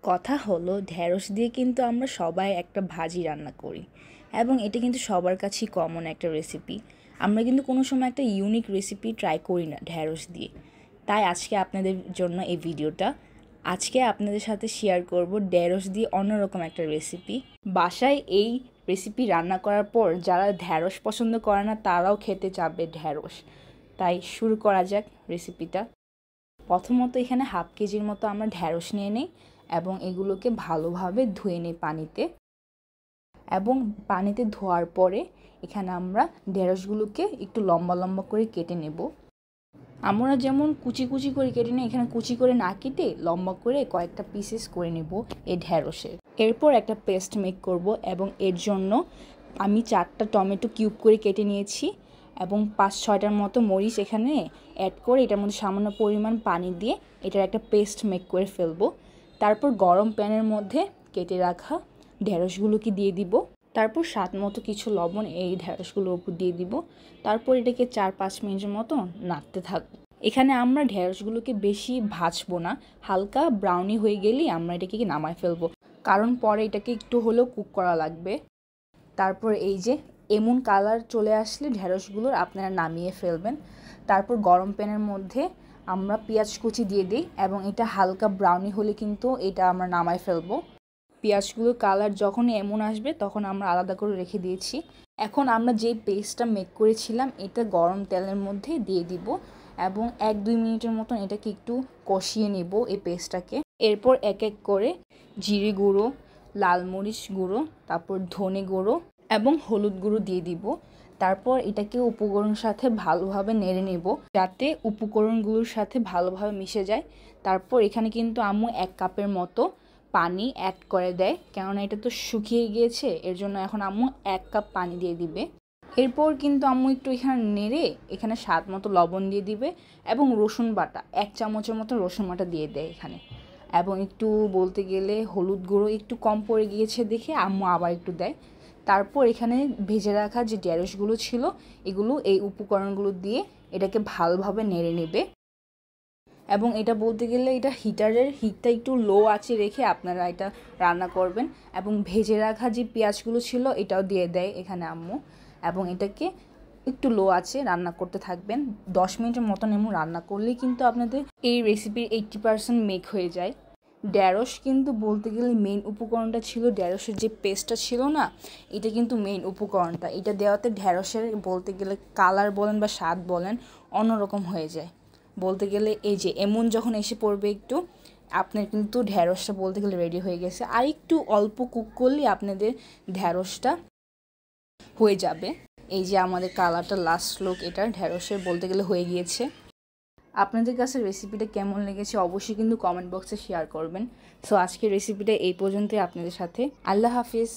কথা হলো ঢেঁড়স দিয়ে কিন্তু আমরা সবাই একটা ভাজি রান্না করি এবং এটা কিন্তু সবার কাছেই কমন একটা রেসিপি। আমরা কিন্তু কোনো সময় একটা ইউনিক রেসিপি ট্রাই করি না ঢেঁড়স দিয়ে। তাই আজকে আপনাদের জন্য এই ভিডিওটা। আজকে আপনাদের সাথে শেয়ার করব ঢেঁড়স দিয়ে অন্যরকম একটা রেসিপি। বাসায় এই রেসিপি রান্না করার পর যারা ঢেঁড়স পছন্দ করে না তারাও খেতে চাবে ঢেঁড়স। তাই শুরু করা যাক রেসিপিটা। প্রথমত এখানে হাফ কেজির মতো আমরা ঢেঁড়স নিয়ে নিই এবং এগুলোকে ভালোভাবে ধুয়ে নিই পানিতে। এবং পানিতে ধোয়ার পরে এখানে আমরা ঢেঁড়সগুলোকে একটু লম্বা লম্বা করে কেটে নেব। আমরা যেমন কুচি কুচি করে কেটে নিই, এখানে কুচি করে না কেটে লম্বা করে কয়েকটা পিসেস করে নেব এই ঢেঁড়সের। এরপর একটা পেস্ট মেক করব এবং এর জন্য আমি 4টা টমেটো কিউব করে কেটে নিয়েছি এবং 5-6টার মতো মরিচ এখানে অ্যাড করে এটার মধ্যে সামান্য পরিমাণ পানি দিয়ে এটার একটা পেস্ট মেক করে ফেলবো। তারপর গরম প্যানের মধ্যে কেটে রাখা ঢেঁড়সগুলোকে দিয়ে দিব। তারপর স্বাদ মতো কিছু লবণ এই ঢেঁড়সগুলোর উপর দিয়ে দিব। তারপর এটাকে 4-5 মিনিটের মতো নাড়তে থাকবো। এখানে আমরা ঢেঁড়সগুলোকে বেশি ভাজবো না, হালকা ব্রাউনি হয়ে গেলেই আমরা এটাকে নামায় ফেলবো, কারণ পরে এটাকে একটু হলেও কুক করা লাগবে। তারপর এই যে এমন কালার চলে আসলে ঢেঁড়সগুলোর আপনারা নামিয়ে ফেলবেন। তারপর গরম প্যানের মধ্যে আমরা পেঁয়াজ কুচি দিয়ে দিই এবং এটা হালকা ব্রাউনি হলে কিন্তু এটা আমরা নামায় ফেলবো। পেঁয়াজগুলোর কালার যখন এমন আসবে তখন আমরা আলাদা করে রেখে দিয়েছি। এখন আমরা যে পেস্টটা মেক করেছিলাম এটা গরম তেলের মধ্যে দিয়ে দিব এবং 1-2 মিনিটের মতন এটাকে একটু কষিয়ে নেব এই পেস্টটাকে। এরপর এক এক করে জিরে গুঁড়ো, লাল মরিচ গুঁড়ো, তারপর ধনে গুঁড়ো এবং হলুদ গুঁড়ো দিয়ে দিব। তারপর এটাকে উপকরণের সাথে ভালোভাবে নেড়ে নেব যাতে উপকরণগুলোর সাথে ভালোভাবে মিশে যায়। তারপর এখানে কিন্তু আম্মু 1 কাপের মতো পানি অ্যাড করে দেয়, কেননা এটা তো শুকিয়ে গিয়েছে, এর জন্য এখন আম্মু 1 কাপ পানি দিয়ে দিবে। এরপর কিন্তু আম্মু একটু এখানে নেড়ে এখানে স্বাদ মতো লবণ দিয়ে দিবে এবং রসুন বাটা 1 চামচের মতো রসুন বাটা দিয়ে দেয় এখানে। এবং একটু বলতে গেলে হলুদ গুঁড়ো একটু কম পড়ে গিয়েছে দেখে আম্মু আবার একটু দেয়। তারপর এখানে ভেজে রাখা যে ঢেঁড়সগুলো ছিল এগুলো এই উপকরণগুলো দিয়ে এটাকে ভালোভাবে নেড়ে নেবে। এবং এটা বলতে গেলে এটা হিটারের হিটটা একটু লো আঁচে রেখে আপনারা এটা রান্না করবেন। এবং ভেজে রাখা যে পেঁয়াজগুলো ছিল এটাও দিয়ে দেয় এখানে আম্মু এবং এটাকে একটু লো আঁচে রান্না করতে থাকবেন। 10 মিনিটের মতন এমন রান্না করলেই কিন্তু আপনাদের এই রেসিপির 80% মেক হয়ে যায়। ঢেঁড়স কিন্তু বলতে গেলে মেইন উপকরণটা ছিল ঢেঁড়সের যে পেস্টটা ছিল না, এটা কিন্তু মেইন উপকরণটা। এটা দেওয়াতে ঢেঁড়সের বলতে গেলে কালার বলেন বা স্বাদ বলেন অন্যরকম হয়ে যায়। বলতে গেলে এই যে এমন যখন এসে পড়বে একটু, আপনার কিন্তু ঢেঁড়সটা বলতে গেলে রেডি হয়ে গেছে। আর একটু অল্প কুক করলেই আপনাদের ঢেঁড়সটা হয়ে যাবে। এই যে আমাদের কালারটা লাস্ট লুক এটা ঢেঁড়সের বলতে গেলে হয়ে গিয়েছে। আপনাদের কাছে রেসিপিটা কেমন লেগেছে অবশ্যই কিন্তু কমেন্ট বক্সে শেয়ার করবেন। সো আজকের রেসিপিটা এই পর্যন্তই আপনাদের সাথে। আল্লাহ হাফিজ।